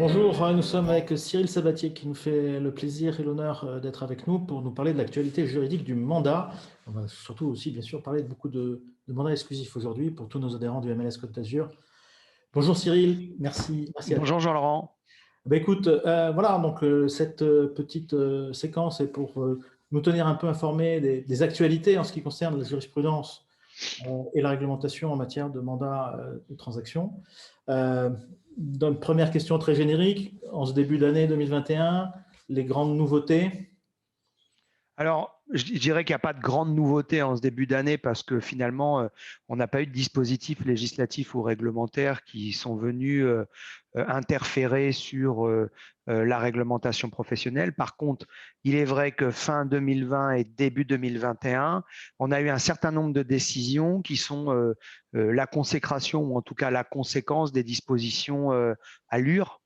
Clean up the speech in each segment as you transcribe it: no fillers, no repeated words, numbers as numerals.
Bonjour, nous sommes avec Cyril Sabatier qui nous fait le plaisir et l'honneur d'être avec nous pour nous parler de l'actualité juridique du mandat. On va surtout aussi, bien sûr, parler de beaucoup de mandats exclusifs aujourd'hui pour tous nos adhérents du MLS Côte d'Azur. Bonjour Cyril, merci à toi. Bonjour Jean-Laurent. Ben écoute, voilà, donc cette petite séquence est pour nous tenir un peu informés des actualités en ce qui concerne la jurisprudence et la réglementation en matière de mandat de transaction. Euh, dans une première question très générique, en ce début d'année 2021, les grandes nouveautés. Alors, je dirais qu'il n'y a pas de grande nouveauté en ce début d'année parce que finalement, on n'a pas eu de dispositifs législatifs ou réglementaires qui sont venus interférer sur la réglementation professionnelle. Par contre, il est vrai que fin 2020 et début 2021, on a eu un certain nombre de décisions qui sont la consécration ou en tout cas la conséquence des dispositions Allure.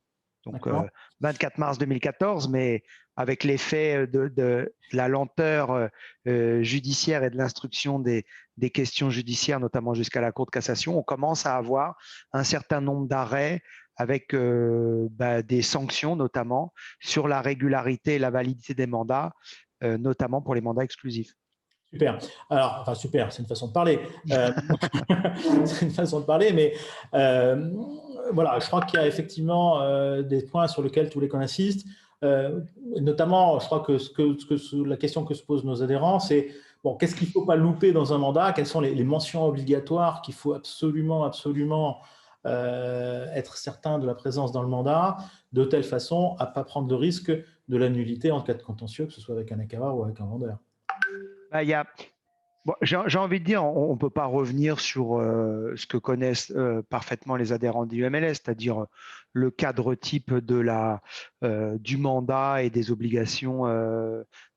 Donc, D'accord. 24 mars 2014, mais avec l'effet de la lenteur judiciaire et de l'instruction des questions judiciaires, notamment jusqu'à la Cour de cassation, on commence à avoir un certain nombre d'arrêts avec des sanctions, notamment sur la régularité et la validité des mandats, notamment pour les mandats exclusifs. Super. Alors, enfin, super, c'est une façon de parler. C'est une façon de parler, mais voilà, je crois qu'il y a effectivement des points sur lesquels tous les qu'on insiste. Notamment, je crois que, la question que se posent nos adhérents, c'est bon, qu'est-ce qu'il ne faut pas louper dans un mandat? Quelles sont les mentions obligatoires qu'il faut absolument être certain de la présence dans le mandat, de telle façon à ne pas prendre le risque de la nullité en cas de contentieux, que ce soit avec un acquéreur ou avec un vendeur. Il y a Bon, j'ai envie de dire, on ne peut pas revenir sur ce que connaissent parfaitement les adhérents du MLS, c'est-à-dire le cadre type du mandat et des obligations,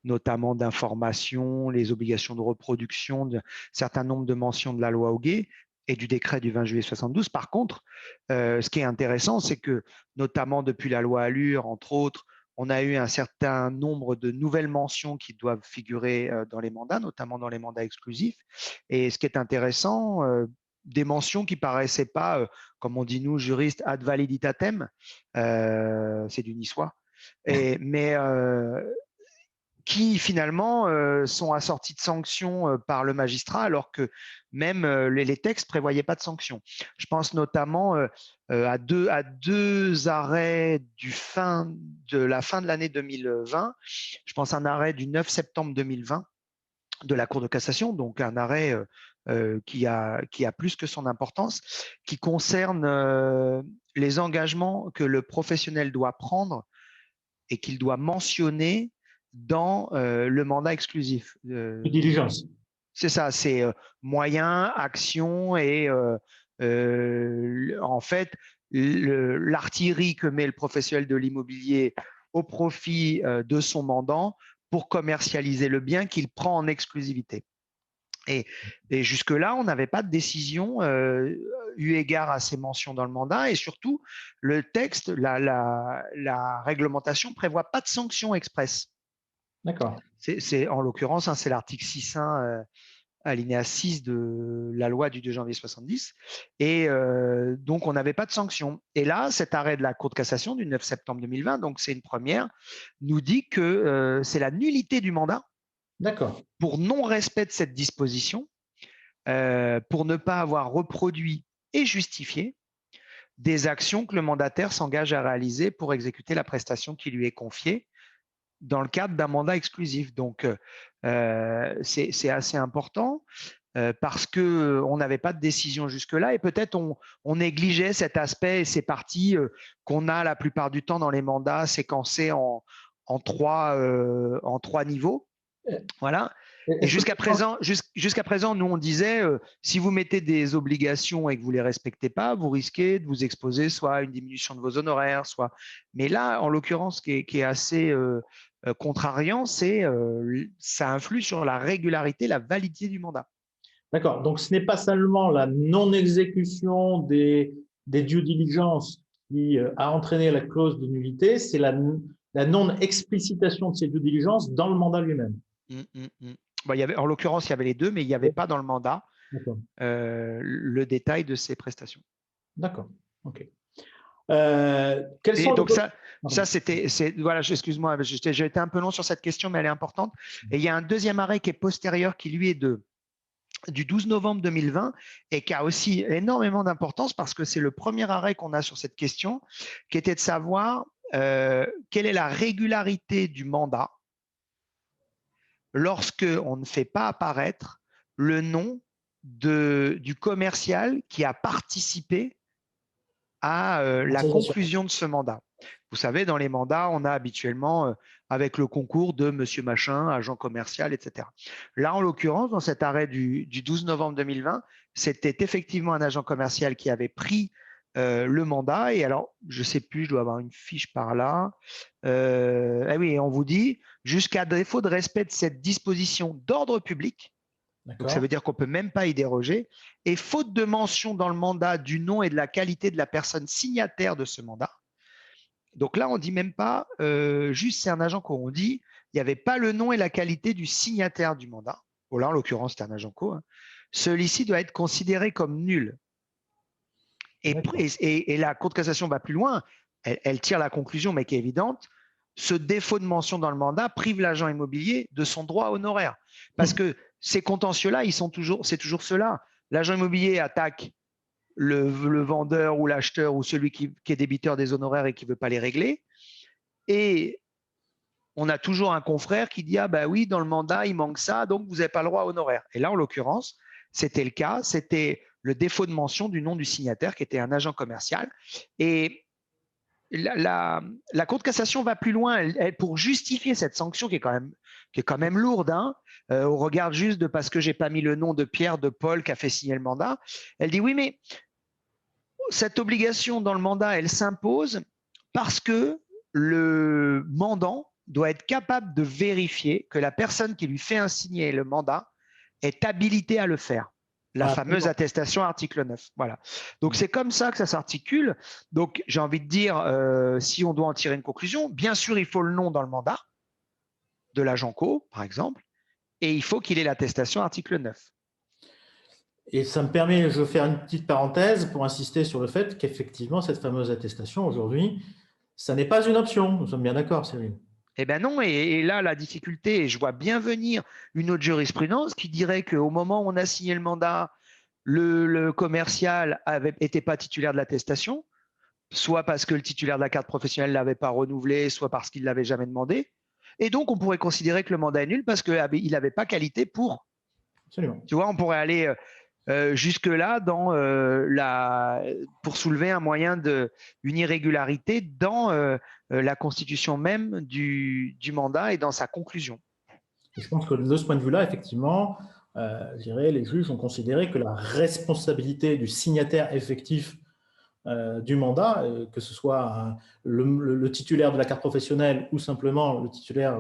notamment d'information, les obligations de reproduction, un certain nombre de mentions de la loi Hoguet et du décret du 20 juillet 72. Par contre, ce qui est intéressant, c'est que notamment depuis la loi Allure, entre autres, on a eu un certain nombre de nouvelles mentions qui doivent figurer dans les mandats, notamment dans les mandats exclusifs. Et ce qui est intéressant, des mentions qui paraissaient pas, comme on dit nous, juristes, ad validitatem, c'est du niçois, mais qui finalement sont assortis de sanctions par le magistrat, alors que même les textes ne prévoyaient pas de sanctions. Je pense notamment à deux arrêts de la fin de l'année 2020. Je pense à un arrêt du 9 septembre 2020 de la Cour de cassation, donc un arrêt qui a plus que son importance, qui concerne les engagements que le professionnel doit prendre et qu'il doit mentionner dans le mandat exclusif. De diligence. C'est ça, c'est moyens, actions et en fait l'artillerie que met le professionnel de l'immobilier au profit de son mandant pour commercialiser le bien qu'il prend en exclusivité. Et, jusque-là, on n'avait pas de décision eu égard à ces mentions dans le mandat, et surtout, le texte, la réglementation prévoit pas de sanctions express. D'accord. C'est en l'occurrence, hein, c'est l'article 6.1 alinéa 6 de la loi du 2 janvier 70. Et donc, on n'avait pas de sanctions. Et là, cet arrêt de la Cour de cassation du 9 septembre 2020, donc c'est une première, nous dit que c'est la nullité du mandat D'accord. pour non-respect de cette disposition, pour ne pas avoir reproduit et justifié des actions que le mandataire s'engage à réaliser pour exécuter la prestation qui lui est confiée dans le cadre d'un mandat exclusif. Donc, c'est assez important parce qu'on n'avait pas de décision jusque-là et peut-être on négligeait cet aspect et ces parties qu'on a la plupart du temps dans les mandats séquencés en trois niveaux. Voilà. Et Est-ce que jusqu'à présent, nous, on disait, si vous mettez des obligations et que vous ne les respectez pas, vous risquez de vous exposer soit à une diminution de vos honoraires, soit… Mais là, en l'occurrence, ce qui est assez contrariant, c'est ça influe sur la régularité, la validité du mandat. D'accord. Donc, ce n'est pas seulement la non-exécution des due diligence qui a entraîné la clause de nullité, c'est la non-explicitation de ces due diligence dans le mandat lui-même. Bon, en l'occurrence, il y avait les deux, mais il n'y avait pas dans le mandat D'accord. le détail de ces prestations. D'accord. OK. Quels Et sont donc les... ça c'était, voilà, excuse-moi, j'ai été un peu long sur cette question, mais elle est importante. Et il y a un deuxième arrêt qui est postérieur, qui lui est du 12 novembre 2020 et qui a aussi énormément d'importance parce que c'est le premier arrêt qu'on a sur cette question, qui était de savoir quelle est la régularité du mandat lorsque on ne fait pas apparaître le nom du commercial qui a participé à la conclusion de ce mandat. Vous savez, dans les mandats, on a habituellement avec le concours de monsieur machin, agent commercial, etc. Là, en l'occurrence, dans cet arrêt du 12 novembre 2020, c'était effectivement un agent commercial qui avait pris le mandat. Et alors, je ne sais plus, je dois avoir une fiche par là. Ah oui, on vous dit, jusqu'à défaut de respect de cette disposition d'ordre public, donc ça veut dire qu'on ne peut même pas y déroger, et faute de mention dans le mandat du nom et de la qualité de la personne signataire de ce mandat. Donc là, on ne dit même pas, juste c'est un agent co. On dit, il n'y avait pas le nom et la qualité du signataire du mandat. Bon, là, en l'occurrence, c'est un agent co. Hein. Celui-ci doit être considéré comme nul. Et la Cour de cassation va plus loin. Elle tire la conclusion, mais qui est évidente. Ce défaut de mention dans le mandat prive l'agent immobilier de son droit honoraire. Parce que ces contentieux-là, c'est toujours cela. L'agent immobilier attaque le vendeur ou l'acheteur ou celui qui est débiteur des honoraires et qui ne veut pas les régler. Et on a toujours un confrère qui dit « Ah ben oui, dans le mandat, il manque ça, donc vous n'avez pas le droit à honoraire. » Et là, en l'occurrence, c'était le cas. C'était le défaut de mention du nom du signataire qui était un agent commercial. Et la Cour de cassation va plus loin. Pour justifier cette sanction qui est quand même lourde, hein, on regarde juste de parce que j'ai pas mis le nom de Pierre, de Paul qui a fait signer le mandat. Elle dit « Oui, mais cette obligation dans le mandat, elle s'impose parce que le mandant doit être capable de vérifier que la personne qui lui fait signer le mandat est habilitée à le faire. La fameuse attestation article 9. Voilà. Donc, c'est comme ça que ça s'articule. Donc, j'ai envie de dire, si on doit en tirer une conclusion, bien sûr, il faut le nom dans le mandat de l'agent co, par exemple, et il faut qu'il ait l'attestation article 9. Et ça me permet, je vais faire une petite parenthèse pour insister sur le fait qu'effectivement, cette fameuse attestation, aujourd'hui, ça n'est pas une option. Nous sommes bien d'accord, Cyril. Eh bien non, et là, la difficulté, et je vois bien venir une autre jurisprudence qui dirait qu'au moment où on a signé le mandat, le commercial n'était pas titulaire de l'attestation, soit parce que le titulaire de la carte professionnelle ne l'avait pas renouvelée, soit parce qu'il ne l'avait jamais demandé. Et donc, on pourrait considérer que le mandat est nul parce qu'il n'avait pas qualité pour. Absolument. Tu vois, on pourrait aller jusque-là pour soulever un moyen une irrégularité dans la constitution même du mandat et dans sa conclusion. Et je pense que de ce point de vue-là, effectivement, je dirais, les juges ont considéré que la responsabilité du signataire effectif du mandat, que ce soit le titulaire de la carte professionnelle ou simplement le titulaire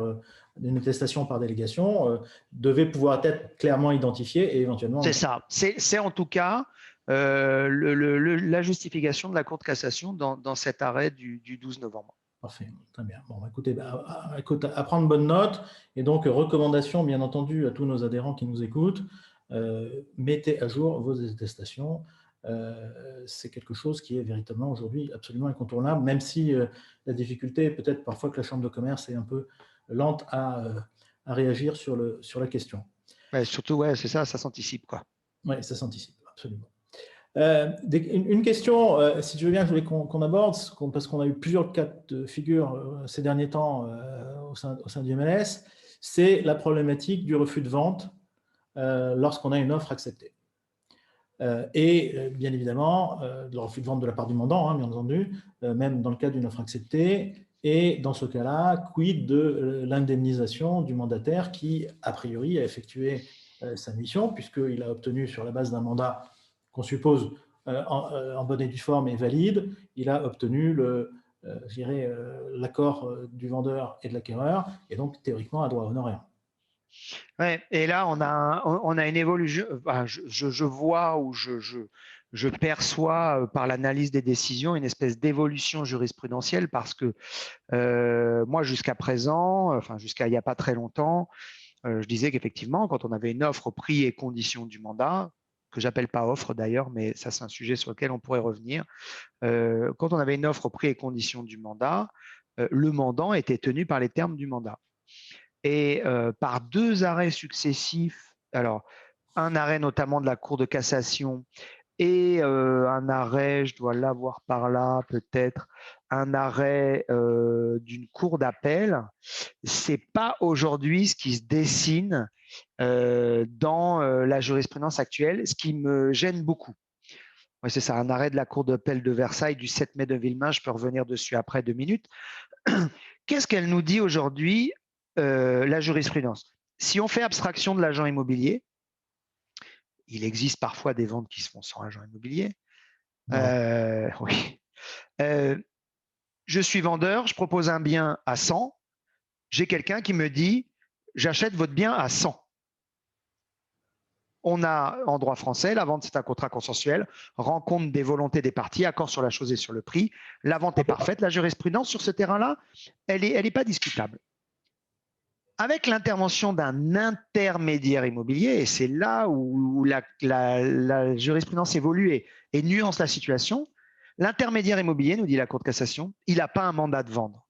d'une attestation par délégation, devait pouvoir être clairement identifié et éventuellement… C'est ça. C'est en tout cas la justification de la Cour de cassation dans cet arrêt du 12 novembre. Parfait, très bien. Bon, écoutez, à prendre bonne note. Et donc, recommandation, bien entendu, à tous nos adhérents qui nous écoutent, mettez à jour vos attestations. C'est quelque chose qui est véritablement aujourd'hui absolument incontournable, même si la difficulté est peut-être parfois que la Chambre de commerce est un peu lente à réagir sur la question. Ouais, surtout, ouais, c'est ça, ça s'anticipe, quoi. Oui, ça s'anticipe, absolument. Une question, si tu veux bien, je voulais qu'on aborde, parce qu'on a eu plusieurs cas de figure ces derniers temps au sein du MLS, c'est la problématique du refus de vente lorsqu'on a une offre acceptée. Et bien évidemment, le refus de vente de la part du mandant, hein, bien entendu, même dans le cas d'une offre acceptée, et dans ce cas-là, quid de l'indemnisation du mandataire qui, a priori, a effectué sa mission, puisqu'il a obtenu sur la base d'un mandat qu'on suppose en bonne et due forme et valide, il a obtenu l'accord du vendeur et de l'acquéreur, et donc théoriquement un droit honoraire. Ouais, et là, on a une évolution. Enfin, je vois ou je perçois par l'analyse des décisions une espèce d'évolution jurisprudentielle parce que moi, jusqu'à présent, enfin jusqu'à il n'y a pas très longtemps, je disais qu'effectivement, quand on avait une offre au prix et conditions du mandat, que j'appelle pas offre d'ailleurs, mais ça c'est un sujet sur lequel on pourrait revenir. Quand on avait une offre au prix et conditions du mandat, le mandant était tenu par les termes du mandat. Et par 2 arrêts successifs, alors un arrêt notamment de la Cour de cassation et un arrêt, je dois l'avoir par là peut-être, un arrêt d'une cour d'appel, c'est pas aujourd'hui ce qui se dessine dans la jurisprudence actuelle, ce qui me gêne beaucoup. Ouais, c'est ça, un arrêt de la Cour d'appel de Versailles du 7 mai 2020, je peux revenir dessus après 2 minutes. Qu'est-ce qu'elle nous dit aujourd'hui, la jurisprudence? Si on fait abstraction de l'agent immobilier, il existe parfois des ventes qui se font sans agent immobilier. Oui. Je suis vendeur, je propose un bien à 100. J'ai quelqu'un qui me dit j'achète votre bien à 100. On a, en droit français, la vente, c'est un contrat consensuel, rencontre des volontés des parties, accord sur la chose et sur le prix. La vente est parfaite. La jurisprudence sur ce terrain-là, elle est pas discutable. Avec l'intervention d'un intermédiaire immobilier, et c'est là où la jurisprudence évolue et nuance la situation, l'intermédiaire immobilier, nous dit la Cour de cassation, il n'a pas un mandat de vendre.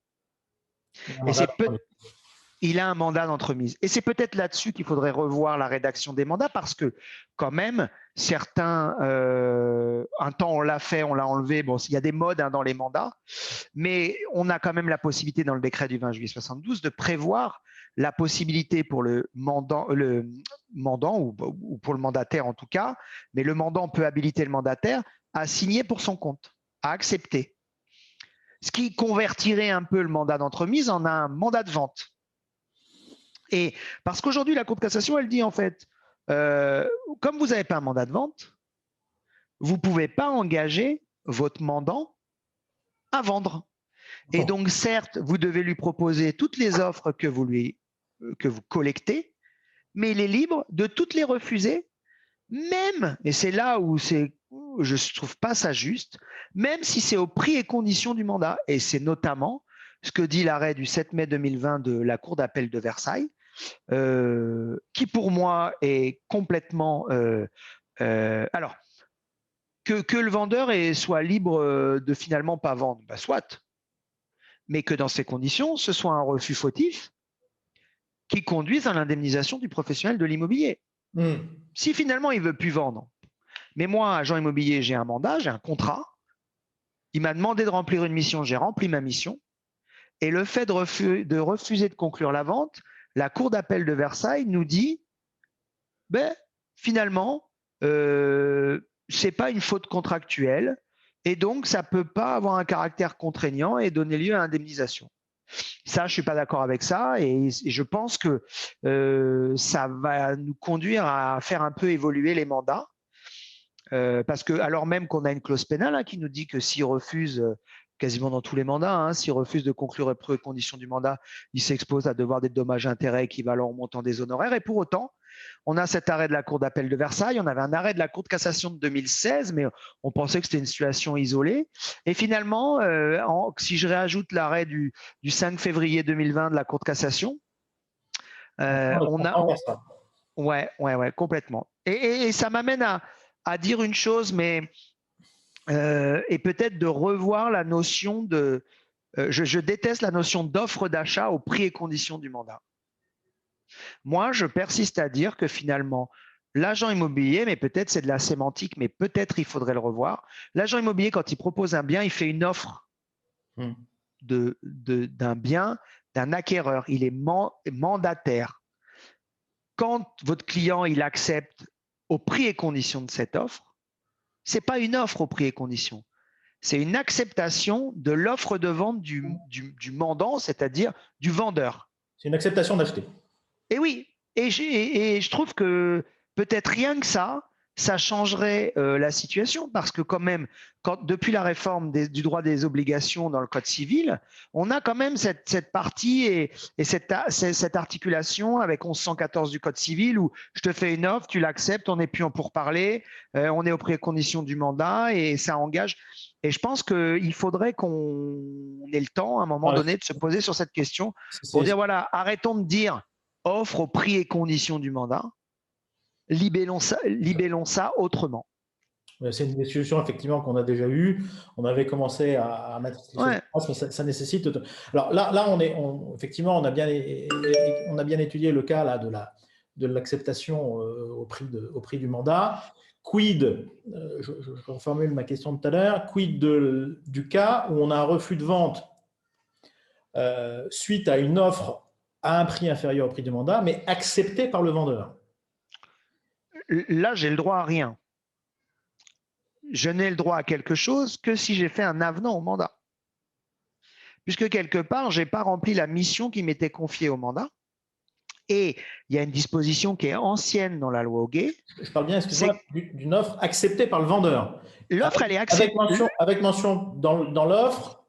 Il a un mandat d'entremise. Et c'est peut-être là-dessus qu'il faudrait revoir la rédaction des mandats parce que quand même, certains, un temps on l'a fait, on l'a enlevé, bon, il y a des modes dans les mandats, mais on a quand même la possibilité dans le décret du 20 juillet 72 de prévoir la possibilité pour le mandant ou pour le mandataire en tout cas, mais le mandant peut habiliter le mandataire à signer pour son compte, à accepter. Ce qui convertirait un peu le mandat d'entremise en un mandat de vente. Et parce qu'aujourd'hui, la Cour de cassation, elle dit en fait, comme vous n'avez pas un mandat de vente, vous ne pouvez pas engager votre mandant à vendre. Et donc, certes, vous devez lui proposer toutes les offres que vous collectez, mais il est libre de toutes les refuser, même, et c'est là où je ne trouve pas ça juste, même si c'est au prix et conditions du mandat. Et c'est notamment ce que dit l'arrêt du 7 mai 2020 de la Cour d'appel de Versailles, qui pour moi est complètement… alors, que le vendeur soit libre de finalement pas vendre, bah soit, mais que dans ces conditions, ce soit un refus fautif qui conduise à l'indemnisation du professionnel de l'immobilier. Si finalement il ne veut plus vendre, mais moi, agent immobilier, j'ai un mandat, j'ai un contrat, il m'a demandé de remplir une mission, j'ai rempli ma mission, et le fait de refuser de conclure la vente, la Cour d'appel de Versailles nous dit, ben, finalement, c'est pas une faute contractuelle, et donc ça peut pas avoir un caractère contraignant et donner lieu à indemnisation. Ça, je suis pas d'accord avec ça, et je pense que ça va nous conduire à faire un peu évoluer les mandats, parce que alors même qu'on a une clause pénale qui nous dit que s'il refuse quasiment dans tous les mandats, s'il refuse de conclure les conditions du mandat, il s'expose à devoir des dommages et intérêts équivalents au montant des honoraires. Et pour autant, on a cet arrêt de la Cour d'appel de Versailles, on avait un arrêt de la Cour de cassation de 2016, mais on pensait que c'était une situation isolée. Et finalement, si je réajoute l'arrêt du 5 février 2020 de la Cour de cassation, on a… Ouais, complètement. Et ça m'amène à dire une chose, mais… et peut-être de revoir la notion de… je déteste la notion d'offre d'achat au prix et conditions du mandat. Moi, je persiste à dire que finalement, l'agent immobilier, mais peut-être c'est de la sémantique, mais peut-être il faudrait le revoir. L'agent immobilier, quand il propose un bien, il fait une offre d'un bien, d'un acquéreur. Il est mandataire. Quand votre client, il accepte au prix et conditions de cette offre, ce n'est pas une offre au prix et conditions. C'est une acceptation de l'offre de vente du mandant, c'est-à-dire du vendeur. C'est une acceptation d'acheter. Et oui, et je trouve que peut-être rien que ça changerait la situation parce que quand même, depuis la réforme du droit des obligations dans le Code civil, on a quand même cette partie et cette articulation avec 1114 du Code civil où je te fais une offre, tu l'acceptes, on n'est plus en pourparlers, on est aux prix et conditions du mandat et ça engage. Et je pense qu'il faudrait qu'on ait le temps à un moment donné de se poser sur cette question pour dire voilà, arrêtons de dire offre au prix et conditions du mandat libellons ça autrement. C'est une discussion effectivement qu'on a déjà eue. On avait commencé à mettre quelque chose en place, mais ça nécessite. Alors là, effectivement, on a bien étudié le cas là, de l'acceptation au prix du mandat. Quid, je reformule ma question de tout à l'heure, quid du cas où on a un refus de vente suite à une offre à un prix inférieur au prix du mandat, mais acceptée par le vendeur? Là, j'ai le droit à rien. Je n'ai le droit à quelque chose que si j'ai fait un avenant au mandat. Puisque quelque part, je n'ai pas rempli la mission qui m'était confiée au mandat. Et il y a une disposition qui est ancienne dans la loi Hoguet. Je parle bien, excuse-moi, d'une offre acceptée par le vendeur. L'offre, elle est acceptée. Avec mention dans l'offre,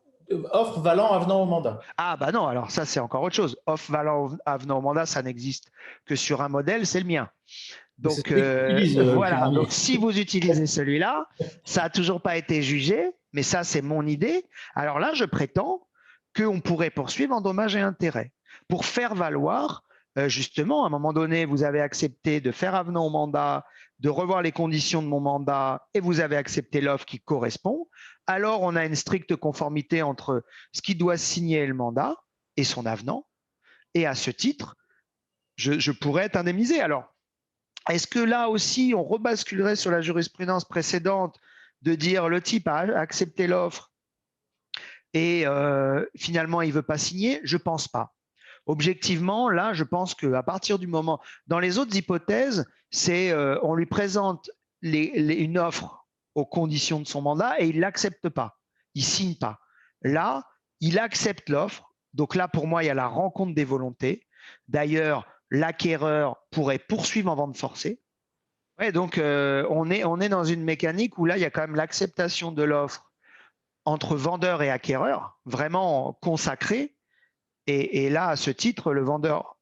offre valant avenant au mandat. Ah bah non, alors ça, c'est encore autre chose. Offre valant avenant au mandat, ça n'existe que sur un modèle, c'est le mien. Donc voilà, donc si vous utilisez celui-là, ça n'a toujours pas été jugé, mais ça, c'est mon idée. Alors là, je prétends qu'on pourrait poursuivre en dommages et intérêts pour faire valoir, justement, à un moment donné, vous avez accepté de faire avenant au mandat, de revoir les conditions de mon mandat et vous avez accepté l'offre qui correspond. Alors, on a une stricte conformité entre ce qui doit signer le mandat et son avenant. Et à ce titre, je pourrais être indemnisé. Alors, est-ce que là aussi, on rebasculerait sur la jurisprudence précédente de dire le type a accepté l'offre et finalement, il ne veut pas signer? Je ne pense pas. Objectivement, là, je pense qu'à partir du moment… Dans les autres hypothèses, c'est on lui présente une offre aux conditions de son mandat et il ne l'accepte pas. Il ne signe pas. Là, il accepte l'offre. Donc là, pour moi, il y a la rencontre des volontés. D'ailleurs, l'acquéreur pourrait poursuivre en vente forcée. Ouais, donc, on est dans une mécanique où là, il y a quand même l'acceptation de l'offre entre vendeur et acquéreur, vraiment consacrée. Et là, à ce titre, le vendeur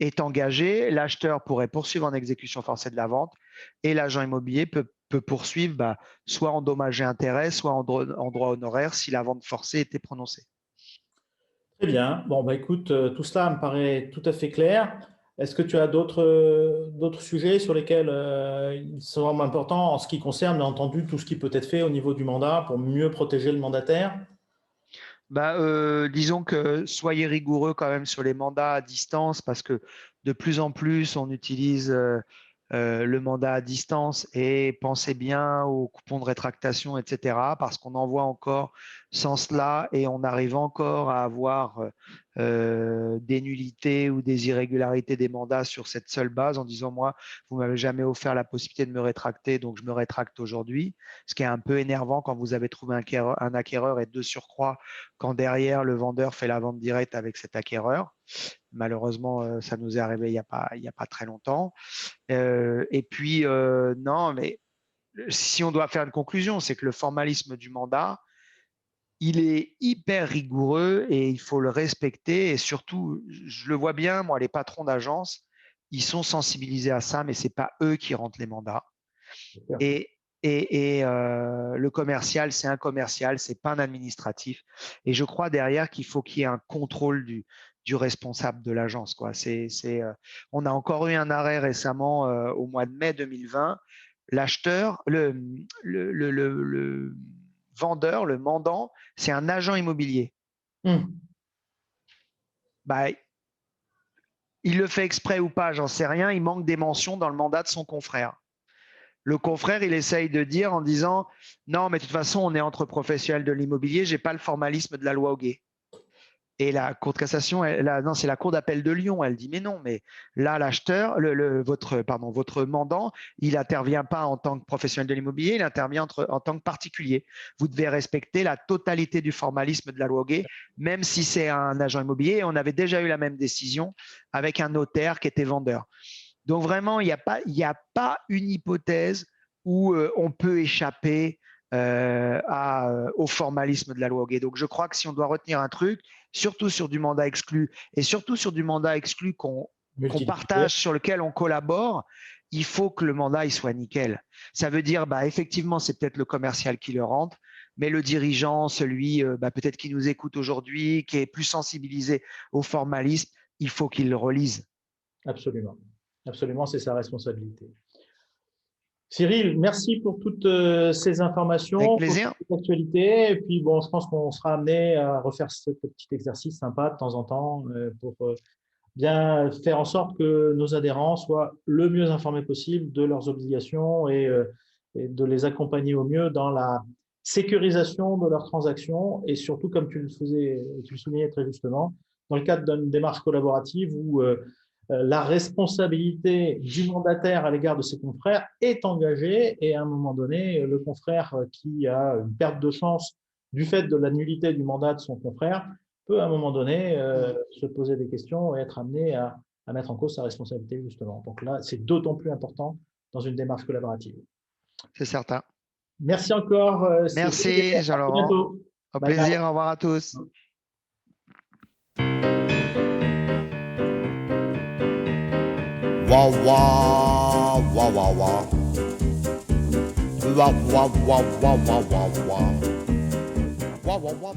est engagé, l'acheteur pourrait poursuivre en exécution forcée de la vente et l'agent immobilier peut poursuivre soit en dommages et intérêts, soit en droit honoraire si la vente forcée était prononcée. Très bien. Bon, écoute, tout cela me paraît tout à fait clair. Est-ce que tu as d'autres sujets sur lesquels il semble important en ce qui concerne, bien entendu, tout ce qui peut être fait au niveau du mandat pour mieux protéger le mandataire? Disons que soyez rigoureux quand même sur les mandats à distance parce que de plus en plus, on utilise le mandat à distance et pensez bien aux coupons de rétractation, etc. parce qu'on envoie encore sans cela et on arrive encore à avoir des nullités ou des irrégularités des mandats sur cette seule base en disant moi, vous ne m'avez jamais offert la possibilité de me rétracter, donc je me rétracte aujourd'hui. Ce qui est un peu énervant quand vous avez trouvé un acquéreur et de surcroît quand derrière le vendeur fait la vente directe avec cet acquéreur. Malheureusement, ça nous est arrivé il n'y a pas très longtemps. Et puis, non, mais si on doit faire une conclusion, c'est que le formalisme du mandat, il est hyper rigoureux et il faut le respecter. Et surtout, je le vois bien, moi, les patrons d'agence, ils sont sensibilisés à ça, mais ce n'est pas eux qui rentrent les mandats. Et le commercial, c'est un commercial, c'est pas un administratif. Et je crois derrière qu'il faut qu'il y ait un contrôle du responsable de l'agence. On a encore eu un arrêt récemment au mois de mai 2020. L'acheteur, le vendeur, le mandant, c'est un agent immobilier. Il le fait exprès ou pas, j'en sais rien. Il manque des mentions dans le mandat de son confrère. Le confrère, il essaye de dire en disant non, mais de toute façon, on est entre professionnels de l'immobilier, j'ai pas le formalisme de la loi Hoguet. Et la Cour de cassation, non, c'est la Cour d'appel de Lyon, elle dit mais non, mais là, l'acheteur, votre mandant, il n'intervient pas en tant que professionnel de l'immobilier, il intervient en tant que particulier. Vous devez respecter la totalité du formalisme de la loi Hoguet, même si c'est un agent immobilier. Et on avait déjà eu la même décision avec un notaire qui était vendeur. Donc vraiment, il n'y a pas une hypothèse où on peut échapper au formalisme de la loi Hoguet. Donc je crois que si on doit retenir un truc, surtout sur du mandat exclu et surtout sur du mandat exclu qu'on partage, sur lequel on collabore, il faut que le mandat il soit nickel. Ça veut dire, effectivement, c'est peut-être le commercial qui le rentre, mais le dirigeant, celui peut-être qui nous écoute aujourd'hui, qui est plus sensibilisé au formalisme, il faut qu'il le relise. Absolument. Absolument, c'est sa responsabilité. Cyril, merci pour toutes ces informations, Avec plaisir. pour cette actualité. Et puis, bon, je pense qu'on sera amené à refaire ce petit exercice sympa de temps en temps pour bien faire en sorte que nos adhérents soient le mieux informés possible de leurs obligations et de les accompagner au mieux dans la sécurisation de leurs transactions et surtout, comme tu le soulignais très justement, dans le cadre d'une démarche collaborative où la responsabilité du mandataire à l'égard de ses confrères est engagée et à un moment donné, le confrère qui a une perte de chance du fait de la nullité du mandat de son confrère peut à un moment donné se poser des questions et être amené à mettre en cause sa responsabilité justement. Donc là, c'est d'autant plus important dans une démarche collaborative. C'est certain. Merci encore. Merci Jean-Laurent. À bientôt. Au plaisir. Au revoir à tous. Wah wah wah wah wah. Wah wah wah wah wah wah wah. Wah wah wah.